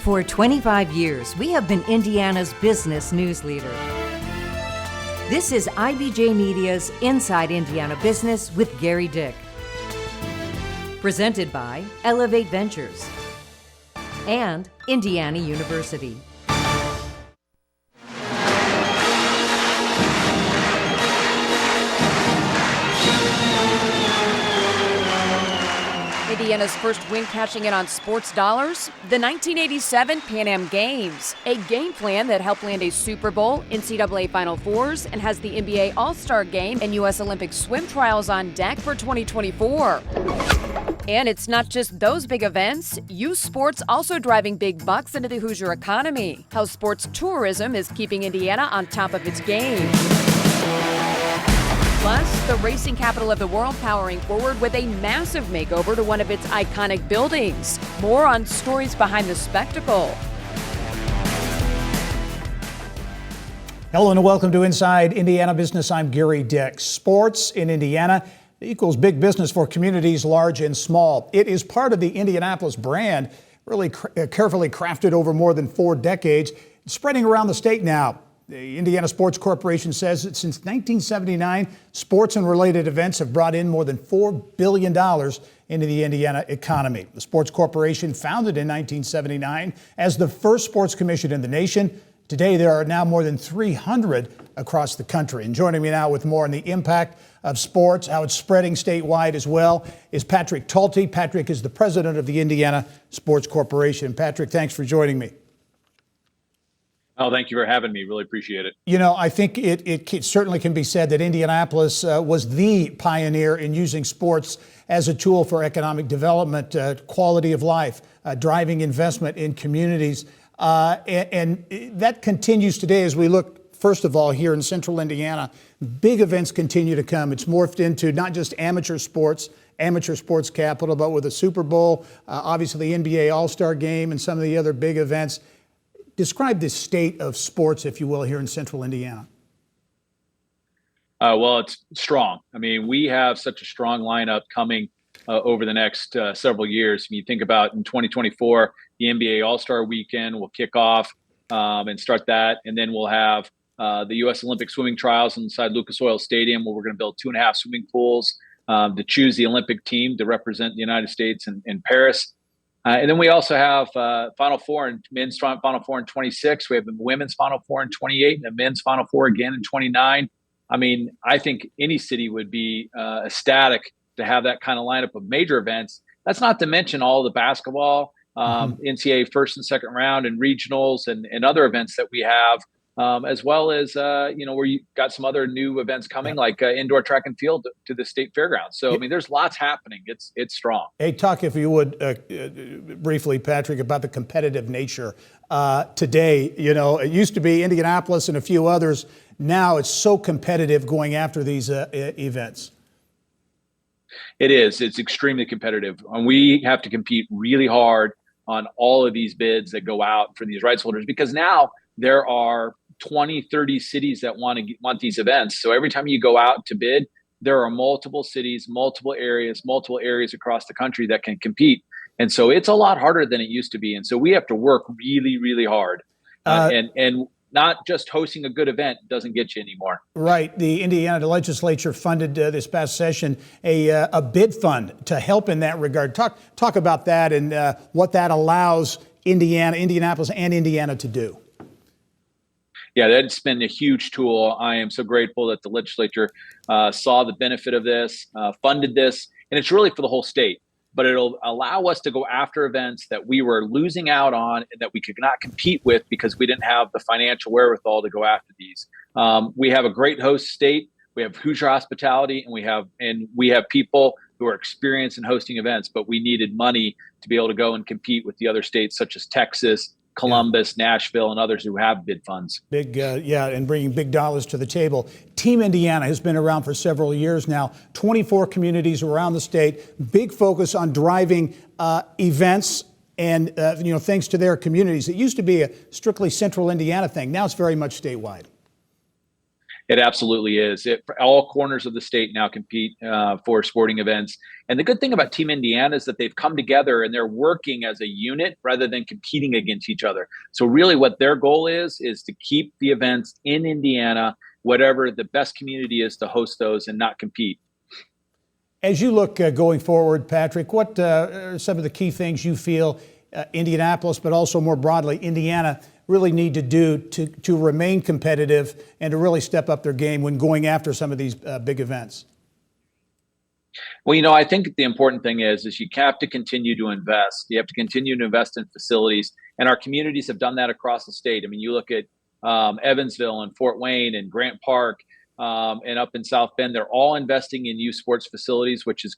For 25 years, we have been Indiana's business news leader. This is IBJ Media's Inside Indiana Business with Gary Dick. Presented by Elevate Ventures and Indiana University. Indiana's first win cashing in on sports dollars, the 1987 Pan Am Games, a game plan that helped land a Super Bowl, NCAA Final Fours, and has the NBA All-Star Game and U.S. Olympic swim trials on deck for 2024. And it's not just those big events. Youth sports also driving big bucks into the Hoosier economy. How sports tourism is keeping Indiana on top of its game. Plus, the racing capital of the world powering forward with a massive makeover to one of its iconic buildings. More on stories behind the spectacle. Hello and welcome to Inside Indiana Business. I'm Gary Dick. Sports in Indiana equals big business for communities large and small. It is part of the Indianapolis brand, really carefully crafted over more than 4 decades, spreading around the state now. The Indiana Sports Corporation says that since 1979, sports and related events have brought in more than $4 billion into the Indiana economy. The Sports Corporation, founded in 1979 as the first sports commission in the nation. Today, there are now more than 300 across the country. And joining me now with more on the impact of sports, how it's spreading statewide as well, is Patrick Talty. Patrick is the president of the Indiana Sports Corporation. Patrick, thanks for joining me. Oh, thank you for having me. Really appreciate it. You know, I think it certainly can be said that Indianapolis was the pioneer in using sports as a tool for economic development, quality of life, driving investment in communities. And that continues today as we look, first of all, here in central Indiana. Big events continue to come. It's morphed into not just amateur sports capital, but with the Super Bowl, obviously the NBA All-Star Game and some of the other big events. Describe the state of sports, if you will, here in central Indiana. Well, it's strong. I mean, we have such a strong lineup coming over the next several years. When you think about in 2024, the NBA All-Star Weekend will kick off and start that. And then we'll have the U.S. Olympic swimming trials inside Lucas Oil Stadium, where we're going to build 2.5 swimming pools to choose the Olympic team to represent the United States in Paris. And then we also have Final Four and men's Final Four in 26. We have the women's Final Four in 28 and the men's Final Four again in 29. I mean, I think any city would be ecstatic to have that kind of lineup of major events. That's not to mention all the basketball, NCAA first and second round and regionals and other events that we have, as well as, where you got some other new events coming, like indoor track and field to the state fairgrounds. So, I mean, there's lots happening. It's strong. Hey, talk, if you would, briefly, Patrick, about the competitive nature today. You know, it used to be Indianapolis and a few others. Now it's so competitive going after these events. It is. It's extremely competitive. And we have to compete really hard on all of these bids that go out for these rights holders, because now there are 20, 30 cities that want these events. So every time you go out to bid, there are multiple cities, multiple areas across the country that can compete. And so it's a lot harder than it used to be. And so we have to work really, really hard. And not just hosting a good event doesn't get you anymore. Right. The Indiana legislature funded this past session a bid fund to help in that regard. Talk about that and what that allows Indianapolis and Indiana to do. Yeah, that's been a huge tool. I am so grateful that the legislature saw the benefit of this, funded this, and it's really for the whole state. But it'll allow us to go after events that we were losing out on and that we could not compete with because we didn't have the financial wherewithal to go after these. We have a great host state. We have Hoosier hospitality, and we have people who are experienced in hosting events. But we needed money to be able to go and compete with the other states, such as Texas, Columbus, Nashville, and others who have bid funds. And bringing big dollars to the table. Team Indiana has been around for several years now, 24 communities around the state, big focus on driving events and, thanks to their communities. It used to be a strictly central Indiana thing. Now it's very much statewide. It absolutely is. All corners of the state now compete for sporting events. And the good thing about Team Indiana is that they've come together and they're working as a unit rather than competing against each other. So really what their goal is to keep the events in Indiana, whatever the best community is to host those and not compete. As you look going forward, Patrick, what are some of the key things you feel Indianapolis, but also more broadly, Indiana really need to do to remain competitive and to really step up their game when going after some of these big events? Well, I think the important thing is you have to continue to invest. You have to continue to invest in facilities, and our communities have done that across the state. I mean, you look at Evansville and Fort Wayne and Grant Park and up in South Bend. They're all investing in youth sports facilities, which is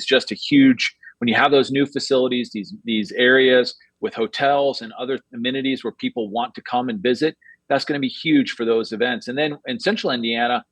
just a huge. When you have those new facilities, these areas with hotels and other amenities where people want to come and visit, that's going to be huge for those events. And then in Central Indiana,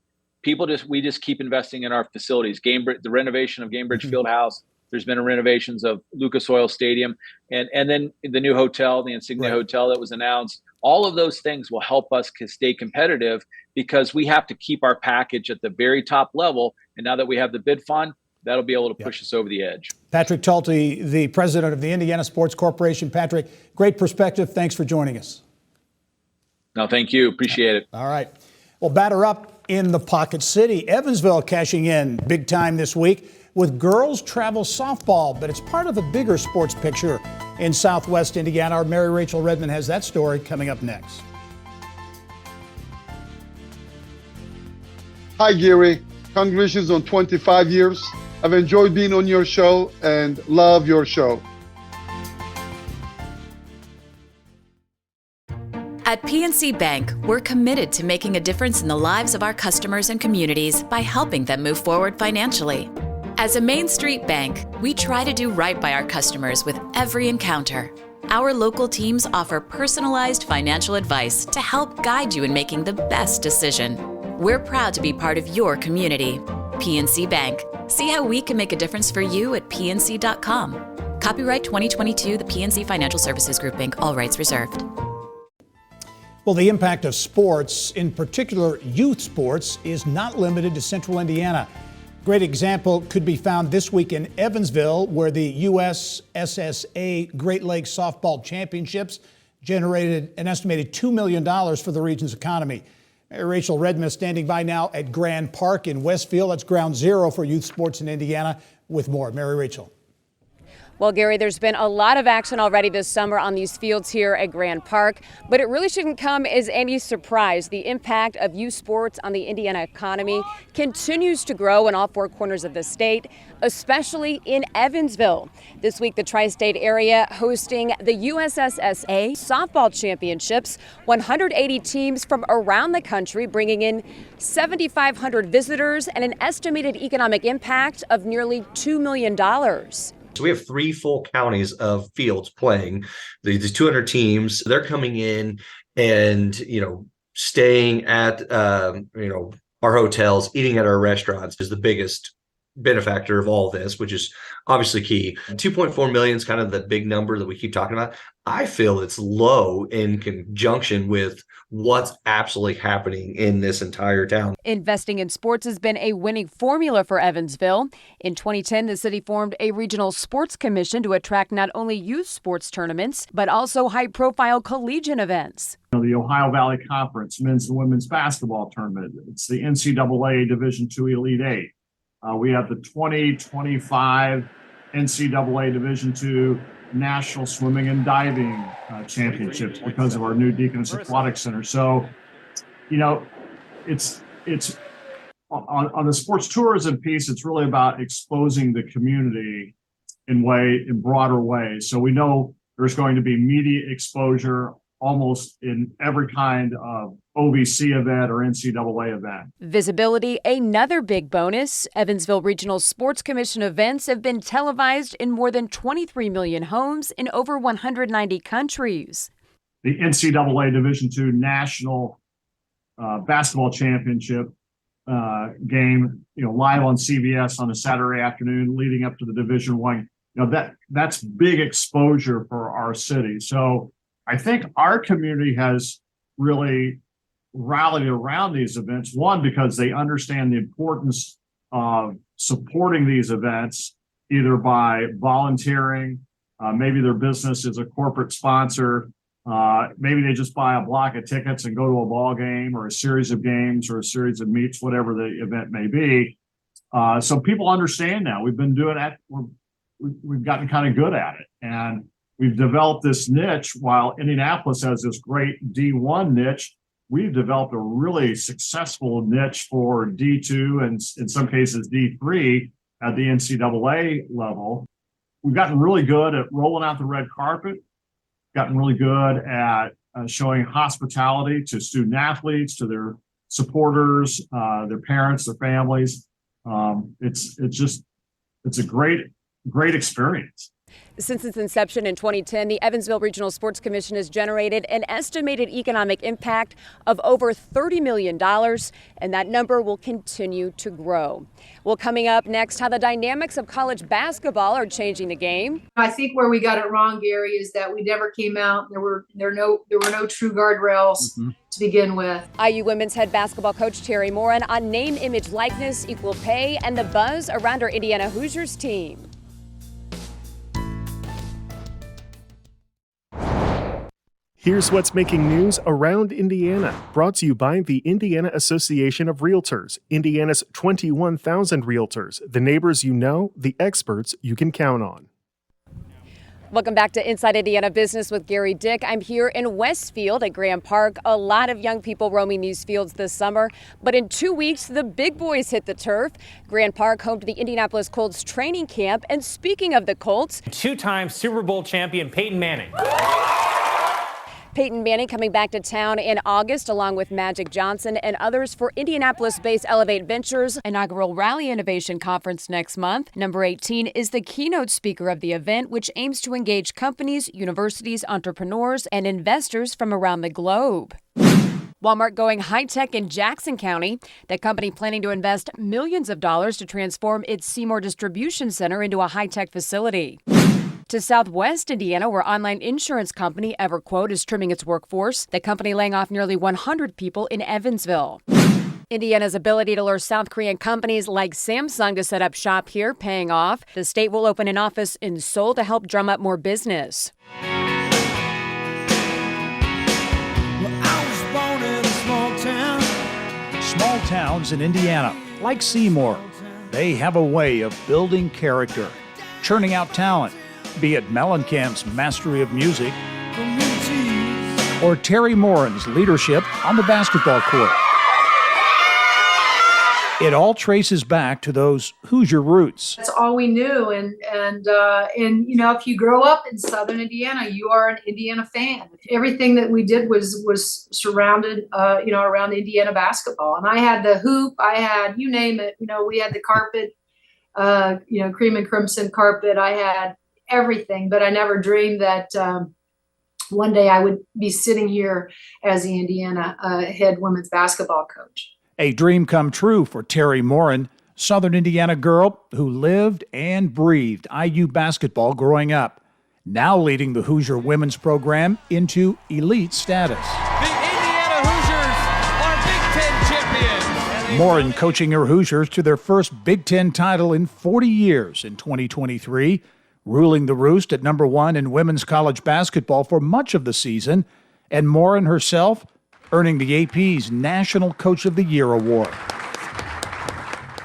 we just keep investing in our facilities. The renovation of Gamebridge Fieldhouse. There's been renovations of Lucas Oil Stadium, and then the new hotel, the Insignia Hotel that was announced. All of those things will help us stay competitive because we have to keep our package at the very top level. And now that we have the bid fund, that'll be able to push us over the edge. Patrick Talty, the president of the Indiana Sports Corporation. Patrick, great perspective. Thanks for joining us. No, thank you. Appreciate it. All right. Well, batter up in the Pocket City. Evansville cashing in big time this week with girls travel softball, but it's part of a bigger sports picture in Southwest Indiana. Our Mary Rachel Redmond has that story coming up next. Hi, Gary. Congratulations on 25 years. I've enjoyed being on your show and love your show. At PNC Bank, we're committed to making a difference in the lives of our customers and communities by helping them move forward financially. As a Main Street bank, we try to do right by our customers with every encounter. Our local teams offer personalized financial advice to help guide you in making the best decision. We're proud to be part of your community. PNC Bank. See how we can make a difference for you at pnc.com. Copyright 2022, the PNC Financial Services Group, Inc., all rights reserved. Well, the impact of sports, in particular youth sports, is not limited to Central Indiana. Great example could be found this week in Evansville, where the USSSA Great Lakes Softball Championships generated an estimated $2 million for the region's economy. Mary Rachel Redmond standing by now at Grand Park in Westfield. That's ground zero for youth sports in Indiana. With more, Mary Rachel. Well, Gary, there's been a lot of action already this summer on these fields here at Grand Park, but it really shouldn't come as any surprise. The impact of youth sports on the Indiana economy continues to grow in all four corners of the state, especially in Evansville. This week, the tri-state area hosting the USSSA Softball Championships, 180 teams from around the country bringing in 7,500 visitors and an estimated economic impact of nearly $2 million. So we have 3 full counties of fields playing these 200 teams. They're coming in and, staying at, our hotels, eating at our restaurants is the biggest benefactor of all of this, which is obviously key. 2.4 million is kind of the big number that we keep talking about. I feel it's low in conjunction with what's absolutely happening in this entire town. Investing in sports has been a winning formula for Evansville. In 2010, the city formed a regional sports commission to attract not only youth sports tournaments, but also high-profile collegiate events. The Ohio Valley Conference men's and women's basketball tournament. It's the NCAA Division II Elite Eight. We have the 2025 NCAA Division II National Swimming and Diving Championships because of our new Deaconess Aquatic Center. So, it's on the sports tourism piece, it's really about exposing the community in broader ways. So we know there's going to be media exposure almost in every kind of OVC event or NCAA event. Visibility, another big bonus. Evansville Regional Sports Commission events have been televised in more than 23 million homes in over 190 countries. The NCAA Division II National Basketball Championship game, live on CBS on a Saturday afternoon leading up to the Division I. That's big exposure for our city. So I think our community has really rallied around these events. One, because they understand the importance of supporting these events, either by volunteering, maybe their business is a corporate sponsor, maybe they just buy a block of tickets and go to a ball game or a series of games or a series of meets, whatever the event may be. So people understand now. We've been doing that. We've gotten kind of good at it. And we've developed this niche. While Indianapolis has this great D1 niche, we've developed a really successful niche for D2 and in some cases D3 at the NCAA level. We've gotten really good at rolling out the red carpet, gotten really good at showing hospitality to student athletes, to their supporters, their parents, their families. It's a great experience. Since its inception in 2010, the Evansville Regional Sports Commission has generated an estimated economic impact of over $30 million, and that number will continue to grow. Well, coming up next, how the dynamics of college basketball are changing the game. I think where we got it wrong, Gary, is that we never came out. There were no true guardrails to begin with. IU women's head basketball coach Terry Morin on name, image, likeness, equal pay, and the buzz around our Indiana Hoosiers team. Here's what's making news around Indiana, brought to you by the Indiana Association of Realtors, Indiana's 21,000 realtors, the neighbors you know, the experts you can count on. Welcome back to Inside Indiana Business with Gary Dick. I'm here in Westfield at Graham Park. A lot of young people roaming these fields this summer, but in 2 weeks, the big boys hit the turf. Graham Park home to the Indianapolis Colts training camp. And speaking of the Colts, two-time Super Bowl champion Peyton Manning. Peyton Manning coming back to town in August along with Magic Johnson and others for Indianapolis-based Elevate Ventures inaugural Rally Innovation Conference next month. Number 18 is the keynote speaker of the event, which aims to engage companies, universities, entrepreneurs, and investors from around the globe. Walmart going high-tech in Jackson County. The company planning to invest millions of dollars to transform its Seymour distribution center into a high-tech facility. To Southwest Indiana, where online insurance company EverQuote is trimming its workforce, the company laying off nearly 100 people in Evansville. Indiana's ability to lure South Korean companies like Samsung to set up shop here paying off. The state will open an office in Seoul to help drum up more business. Small towns in Indiana, like Seymour, they have a way of building character, churning out talent, be it Mellencamp's mastery of music or Terry Morin's leadership on the basketball court. It all traces back to those Hoosier roots. That's all we knew. And you know, if you grow up in Southern Indiana, you are an Indiana fan. Everything that we did was surrounded, around Indiana basketball. And I had the hoop, I had, you name it, we had the carpet, cream and crimson carpet. I had everything, but I never dreamed that one day I would be sitting here as the Indiana head women's basketball coach. A dream come true for Terry Morin, Southern Indiana girl who lived and breathed IU basketball growing up, now leading the Hoosier women's program into elite status. The Indiana Hoosiers are Big Ten champions. Morin coaching her Hoosiers to their first Big Ten title in 40 years in 2023, ruling the roost at number 1 in women's college basketball for much of the season, and Morin herself earning the AP's National Coach of the Year award.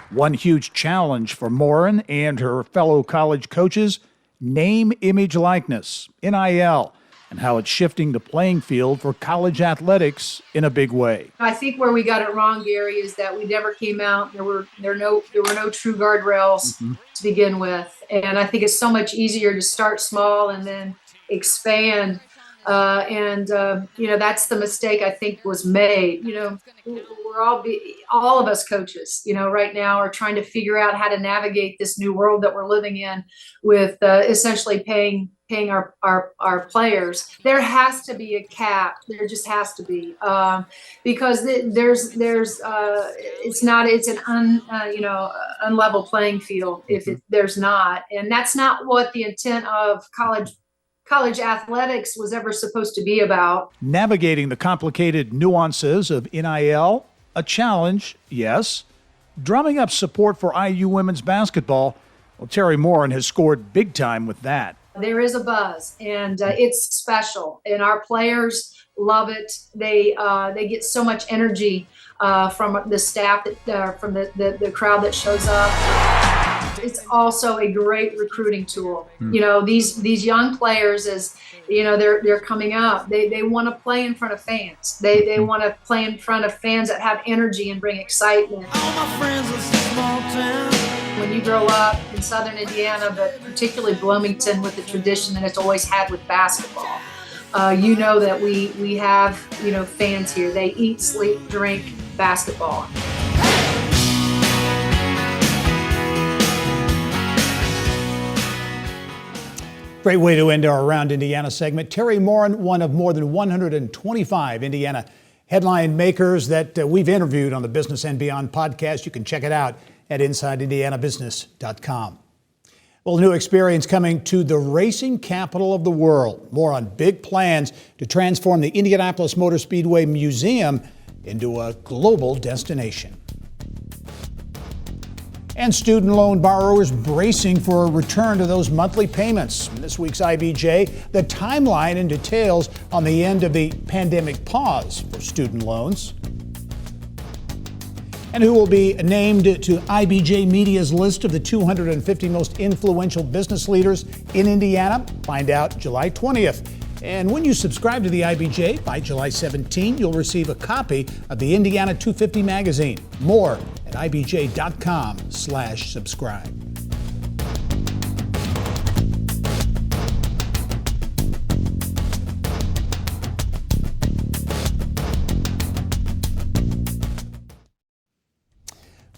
One huge challenge for Morin and her fellow college coaches, name, image, likeness, NIL, and how it's shifting the playing field for college athletics in a big way. I think where we got it wrong, Gary, is that we never came out. There were no true guardrails to begin with. And I think it's so much easier to start small and then expand. That's the mistake I think was made. We're all of us coaches, right now are trying to figure out how to navigate this new world that we're living in with essentially paying our players. There has to be a cap. There just has to be, because it's an unlevel playing field if there's not, and that's not what the intent of college college athletics was ever supposed to be about. Navigating the complicated nuances of NIL, a challenge, yes. Drumming up support for IU women's basketball, well, Terry Morin has scored big time with that. There is a buzz, and it's special, and our players love it. They get so much energy from the staff, from the crowd that shows up. It's also a great recruiting tool. You know, these young players, as you know, they're coming up. They want to play in front of fans. They want to play in front of fans that have energy and bring excitement. All my friends are small town. When you grow up in Southern Indiana, but particularly Bloomington, with the tradition that it's always had with basketball, you know that we have, you know, fans here. They eat, sleep, drink basketball. Great way to end our Around Indiana segment. Terry Morin, one of more than 125 Indiana headline makers that we've interviewed on the Business and Beyond podcast. You can check it out at InsideIndianaBusiness.com. Well, a new experience coming to the racing capital of the world. More on big plans to transform the Indianapolis Motor Speedway Museum into a global destination. And student loan borrowers bracing for a return to those monthly payments. In this week's IBJ, the timeline and details on the end of the pandemic pause for student loans. And who will be named to IBJ Media's list of the 250 most influential business leaders in Indiana? Find out July 20th. And when you subscribe to the IBJ by July 17, you'll receive a copy of the Indiana 250 magazine. More at ibj.com/subscribe.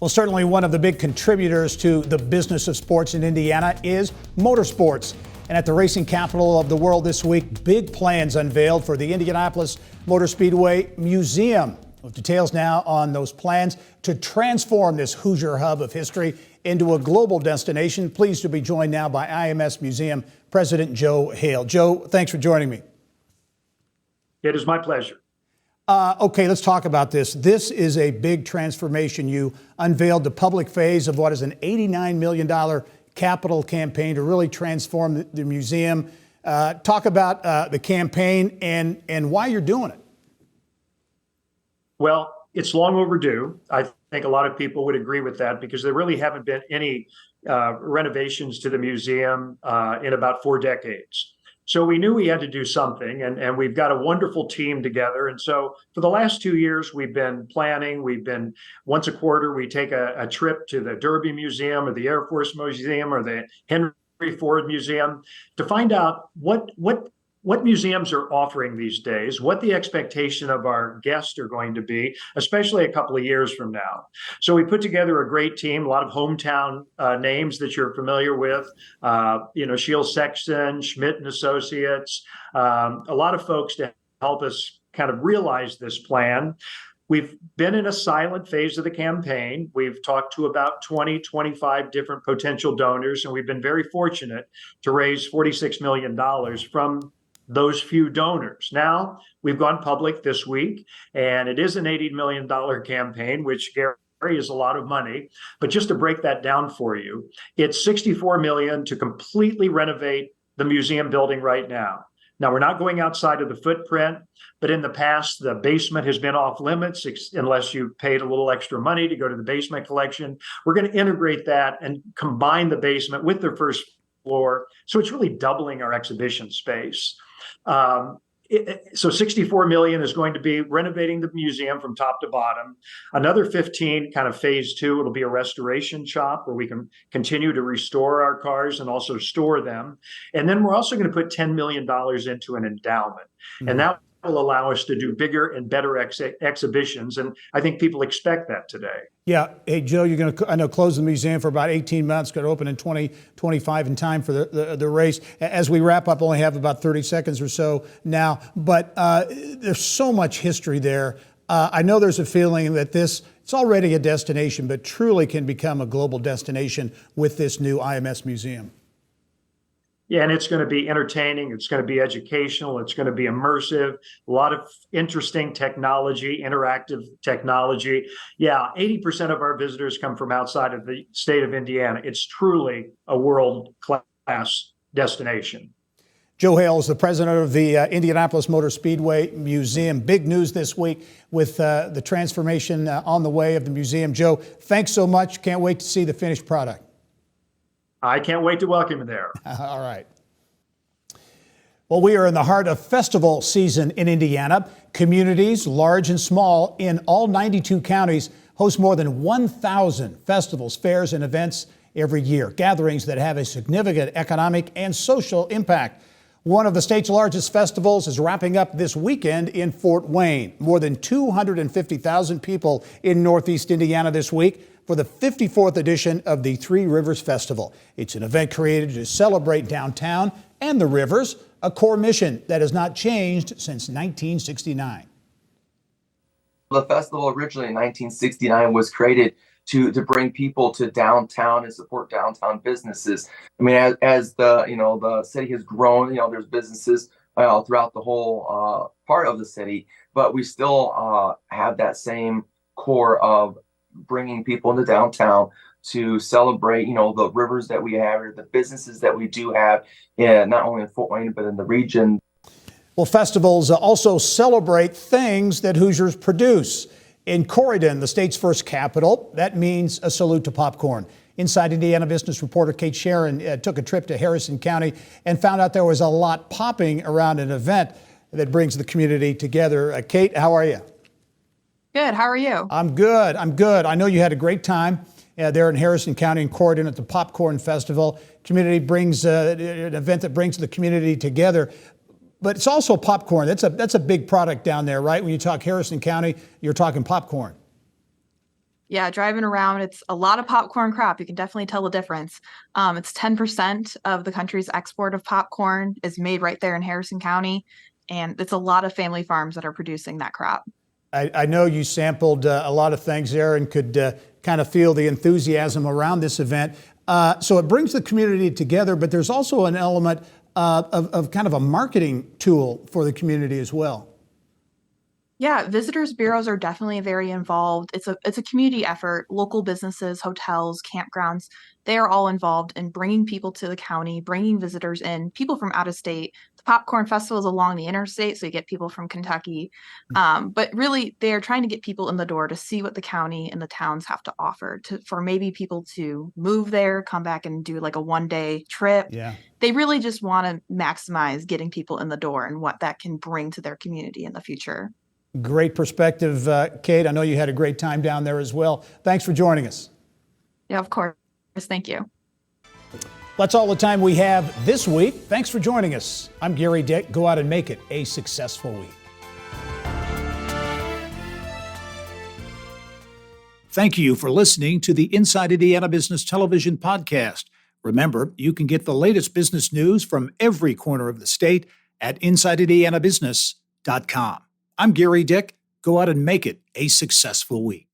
Well, certainly one of the big contributors to the business of sports in Indiana is motorsports. And at the racing capital of the world this week, big plans unveiled for the Indianapolis Motor Speedway Museum. With details now on those plans to transform this Hoosier hub of history into a global destination. Pleased to be joined now by IMS Museum President Joe Hale. Joe, thanks for joining me. It is my pleasure. Okay, let's talk about this. This is a big transformation. You unveiled the public phase of what is an $89 million capital campaign to really transform the museum. Talk about the campaign and why you're doing it. Well, it's long overdue. I think a lot of people would agree with that because there really haven't been any renovations to the museum in about 4 decades. So we knew we had to do something, and we've got a wonderful team together. And so for the last 2 years, we've been planning. We've been once a quarter, we take a trip to the Derby Museum or the Air Force Museum or the Henry Ford Museum to find out what museums are offering these days, what the expectation of our guests are going to be, especially a couple of years from now. So we put together a great team, a lot of hometown names that you're familiar with, Shields Sexton, Schmidt and Associates, a lot of folks to help us kind of realize this plan. We've been in a silent phase of the campaign. We've talked to about 25 different potential donors, and we've been very fortunate to raise $46 million from those few donors. Now, we've gone public this week, and it is an $80 million campaign, which, Gary, is a lot of money. But just to break that down for you, it's $64 million to completely renovate the museum building right now. Now, we're not going outside of the footprint, but in the past, the basement has been off limits unless you paid a little extra money to go to the basement collection. We're going to integrate that and combine the basement with the first floor. So it's really doubling our exhibition space. So $64 million is going to be renovating the museum from top to bottom. Another 15, kind of phase 2, it'll be a restoration shop where we can continue to restore our cars and also store them. And then we're also going to put $10 million into an endowment. And that will allow us to do bigger and better exhibitions. And I think people expect that today. Yeah. Hey, Joe, you're going to, close the museum for about 18 months, going to open in 2025 in time for the race. As we wrap up, only have about 30 seconds or so now, but there's so much history there. I know there's a feeling that it's already a destination, but truly can become a global destination with this new IMS museum. Yeah, and it's going to be entertaining. It's going to be educational. It's going to be immersive. A lot of interesting technology, interactive technology. Yeah, 80% of our visitors come from outside of the state of Indiana. It's truly a world-class destination. Joe Hale is the president of the Indianapolis Motor Speedway Museum. Big news this week with the transformation on the way of the museum. Joe, thanks so much. Can't wait to see the finished product. I can't wait to welcome you there. All right. Well, we are in the heart of festival season in Indiana. Communities, large and small, in all 92 counties host more than 1,000 festivals, fairs, and events every year. Gatherings that have a significant economic and social impact. One of the state's largest festivals is wrapping up this weekend in Fort Wayne. More than 250,000 people in Northeast Indiana this week for the 54th edition of the Three Rivers Festival. It's an event created to celebrate downtown and the rivers, a core mission that has not changed since 1969. The festival originally in 1969 was created to bring people to downtown and support downtown businesses. I mean, as the city has grown, there's businesses throughout the whole part of the city, but we still have that same core of bringing people into downtown to celebrate, the rivers that we have or the businesses that we do have, not only in Fort Wayne, but in the region. Well, festivals also celebrate things that Hoosiers produce. In Corydon, the state's first capital, that means a salute to popcorn. Inside Indiana business reporter Kate Sharon took a trip to Harrison County and found out there was a lot popping around an event that brings the community together. Kate, how are you? Good. How are you? I'm good. I know you had a great time there in Harrison County and Corydon at the Popcorn Festival. Community brings an event that brings the community together. But it's also popcorn. That's a big product down there, right? When you talk Harrison County, you're talking popcorn. Yeah, driving around, it's a lot of popcorn crop. You can definitely tell the difference. It's 10% of the country's export of popcorn is made right there in Harrison County. And it's a lot of family farms that are producing that crop. I know you sampled a lot of things there and could kind of feel the enthusiasm around this event. So it brings the community together, but there's also an element of kind of a marketing tool for the community as well. Yeah, visitors bureaus are definitely very involved. It's a community effort. Local businesses, hotels, campgrounds, they are all involved in bringing people to the county, bringing visitors in, people from out of state. The Popcorn Festival is along the interstate, so you get people from Kentucky. But really, they are trying to get people in the door to see what the county and the towns have to offer, for maybe people to move there, come back and do like a one-day trip. Yeah. They really just want to maximize getting people in the door and what that can bring to their community in the future. Great perspective, Kate. I know you had a great time down there as well. Thanks for joining us. Yeah, of course. Thank you. That's all the time we have this week. Thanks for joining us. I'm Gary Dick. Go out and make it a successful week. Thank you for listening to the Inside Indiana Business Television podcast. Remember, you can get the latest business news from every corner of the state at InsideIndianaBusiness.com. I'm Gary Dick. Go out and make it a successful week.